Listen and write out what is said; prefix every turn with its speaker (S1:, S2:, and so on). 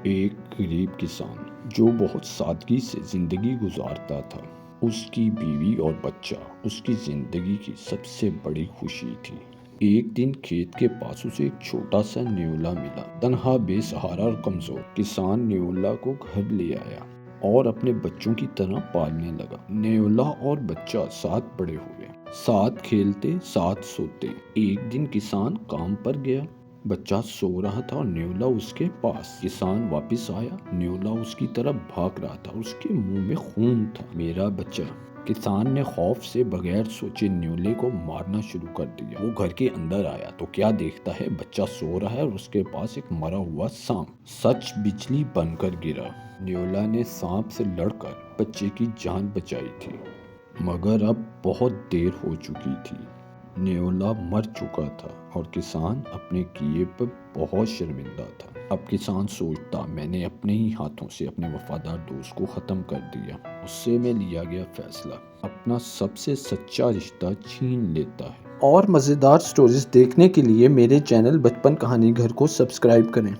S1: एक गरीब किसान जो बहुत सादगी से ज़िंदगी गुजारता था। उसकी बीवी और बच्चा उसकी ज़िंदगी की सबसे बड़ी खुशी थी। एक दिन खेत के पास उसे एक छोटा सा न्योला मिला। तन्हा, बेसहारा और कमज़ोर किसान न्योला को घर ले आया और अपने बच्चों की तरह पालने लगा। न्योला और बच्चा साथ बड़े हुए, साथ खेलते, साथ सोते। एक दिन किसान काम पर गया। बच्चा सो रहा था और न्योला उसके पास। किसान वापस आया, न्योला उसकी तरफ भाग रहा था, उसके मुंह में खून था। मेरा बच्चा, किसान ने खौफ से बगैर सोचे न्योले को मारना शुरू कर दिया। वो घर के अंदर आया तो क्या देखता है, बच्चा सो रहा है और उसके पास एक मरा हुआ सांप सच बिजली बनकर गिरा। न्योला ने सांप से लड़कर बच्चे की जान बचाई थी, मगर अब बहुत देर हो चुकी थी। न्योला मर चुका था और किसान अपने किए पर बहुत शर्मिंदा था। अब किसान सोचता, मैंने अपने ही हाथों से अपने वफादार दोस्त को ख़त्म कर दिया। उससे में लिया गया फैसला अपना सबसे सच्चा रिश्ता छीन लेता है। और मज़ेदार स्टोरीज देखने के लिए मेरे चैनल बचपन कहानी घर को सब्सक्राइब करें।